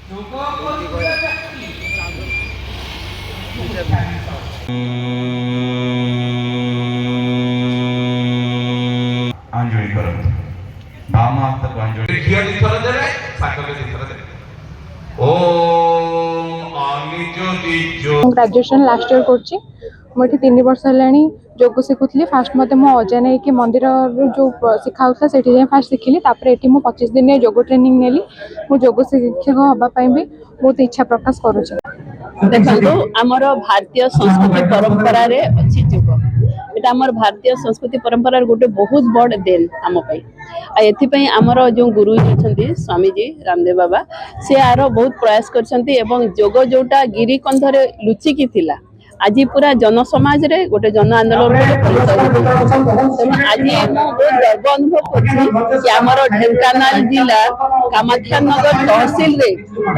अंजुली करत भामात्मक अंजुली किया दिसर दे रे साकले दिसर दे ओ आमी जो ग्रेजुएशन लास्ट इयर करछि मोठी 3 वर्ष हेलानी जोग शिखुली फास्ट मते मो अजा नहीं कि मंदिर जो शिखाउता से फास्ट शिखिली तापर एटी मो 25 दिन जोग ट्रेनिंग नेली मो जोग शिक्षक हबा पई भी बहुत इच्छा प्रकाश करूछि। देखो आमर भारतीय संस्कृति परंपरा रे अछि जोग एटा आमर भारतीय संस्कृति परंपरा गोटे बहुत बड़ देन आम पई आ एथि पई आमर जो गुरु अछंती स्वामी जी रामदेव बाबा से आरो बहुत प्रयास करछंती एवं जोग जोटा गिरी कंधरे लुचि की थिला आज पूरा जन समाज रे गोटे जन आंदोलन आज बहुत गर्व अनुभव कर ढेंकानाल जिला कामाख्या नगर तहसील रे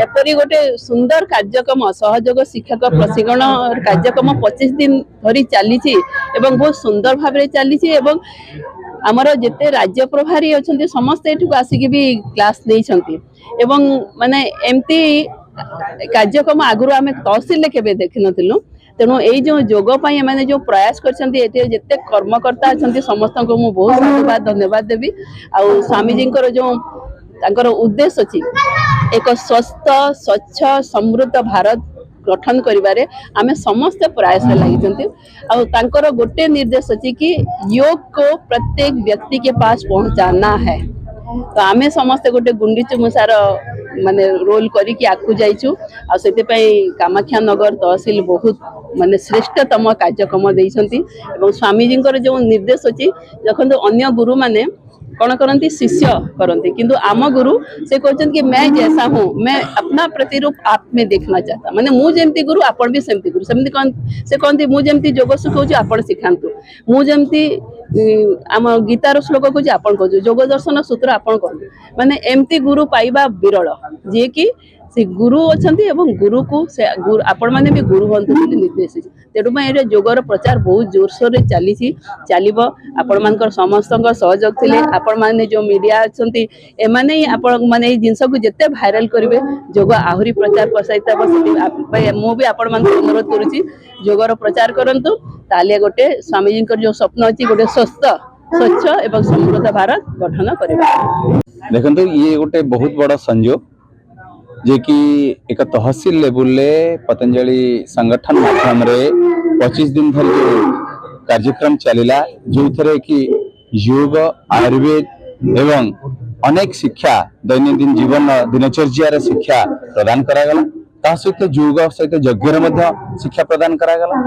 एपरी गोटे सुंदर कार्यक्रम सहयोग शिक्षक प्रशिक्षण कार्यक्रम 25 दिन धरी चली बहुत सुंदर भाव चली आमर जिते राज्य प्रभारी अच्छा समस्त एठू आसिक भी क्लास एवं माने एमती कार्यक्रम आगुरी आम तहसील केबे देखि नथिलु तेणु यही जो जोग मैंने जो प्रयास करते कर्मकर्ता अच्छा समस्त को मुझे बहुत साधुवाद धन्यवाद देवी आ स्वामीजी जो तांकर उद्देश्य अच्छी एक स्वस्थ स्वच्छ समृद्ध भारत गठन करिबारे आमे समस्त प्रयास लगी गोटे निर्देश अच्छी कि योग को प्रत्येक व्यक्ति के पास पहुंचाना है तो आमे समस्त गोटे गुंडीचु मुसार माने रोल करी आकु जाइछु आ सेते पई कामाख्या नगर तहसील बहुत माने श्रेष्ठतम कार्यक्रम देइछंती एवं स्वामीजी जो निर्देश अछि जखन अन्य गुरु माने कौन करती शिष्य करती किंतु आम गुरु से कहते कि मैं जैसा हूँ मैं अपना प्रतिरूप आप में देखना चाहता माने मु जेमती गुरु आपण भी सेमती गुरु सेमती से कहती मु जेमती जोग शिखाऊँ आपण शिखातु मु जेमती आम गीतार श्लोक कहूँ आपण कहूँ जोग दर्शन सूत्र आपण कहूँ माने एमती गुरु पाइबा विरल जी कि से गुरु अच्छा गुरु को से आपण मैंने भी गुरु बनते निर्देश तेणु जोगर प्रचार बहुत जोरसोर चली चलो आपण मान समस्त सहयोग थे आपण मैंने जो मीडिया अच्छा एमाने आपण मैंने जिनस को जिते भाइराल करेंगे जोग आहरी प्रचार प्रसारित मुझे आपण मान अनुरोध करुच्ची जोगर प्रचार करूँ ताले गोटे स्वामीजी जो स्वप्न अच्छी गोटे स्वस्थ स्वच्छ एवं समृद्ध भारत गठन करेंगे। देखो ये गोटे बहुत बड़ा संयोग जे कि एक तहसील लेवल पतंजलि संगठन माध्यम रे 25 दिन धरी जो कार्यक्रम चलला जो थे कि योग आयुर्वेद एवं अनेक शिक्षा दैनंदिन जीवन दिनचर्या शिक्षा प्रदान करागला ता सहित योग सहित यज्ञ शिक्षा प्रदान करागला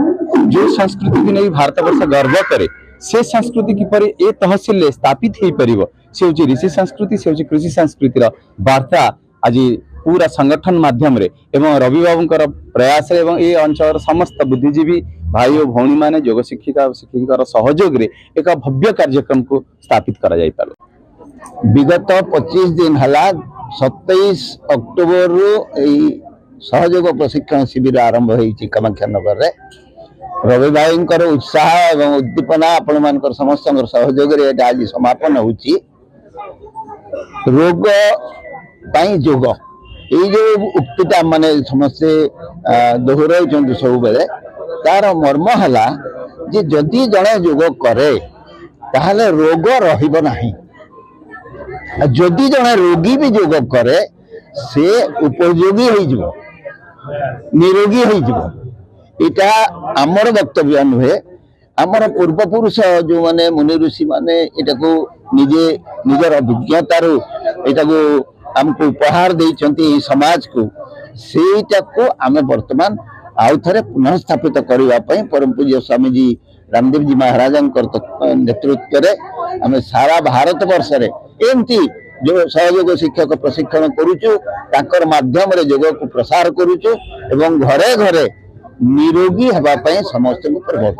जो संस्कृति की नहीं भारत वर्ष गर्व करे से संस्कृति किपर ए तहसील स्थापित हो पार से हूँ ऋषि संस्कृति से हूँ कृषि संस्कृतिर वार्ता आज पूरा संगठन माध्यम रे एवं रवि बाबूंकर प्रयास एवं ये अंचल समस्त बुद्धिजीवी भाई और भौणी माने योग शिक्षिका शिक्षिकार सहयोग रे एक भव्य कार्यक्रम को स्थापित करा जाय पारो। विगत 25 दिन हला 27 अक्टोबर रु सहयोग प्रशिक्षण शिविर आरंभ होईची कामाख्या नगर रे रवि भाईंकर उत्साह एवं उद्दीपना आपण मानकर समस्त सहयोग रे आज समापन होची रोग पाई जोग ये जो उक्तिटा माने समस्ते दोहराई सब बेले तार मर्म है जे जदि जड़े जोग करे ताहले रोग रहिबो नाही जदि जड़े रोगी भी जोग करे से उपयोगी हो जिवो निरोगी हो जिवो इटा आमर वक्तव्य नुहे आमर पूर्वपुरुष जो माने मुनि ऋषि माने एटा को निजे निजर अभिज्ञतार एटा को हमको उपहार देइछंती समाज को सेटा को आमे वर्तमान आउ थरे पुनः स्थापित करबा पई परम पूज्य स्वामी जी रामदेव जी महाराज नेतृत्व रे आमे सारा भारत वर्ष रे एमती जो सहयोग शिक्षक प्रशिक्षण करूचु ताकर माध्यम रे योग को प्रसार करूचु एवं घरे घरे निरोगी हबा पई समस्त को प्रबोध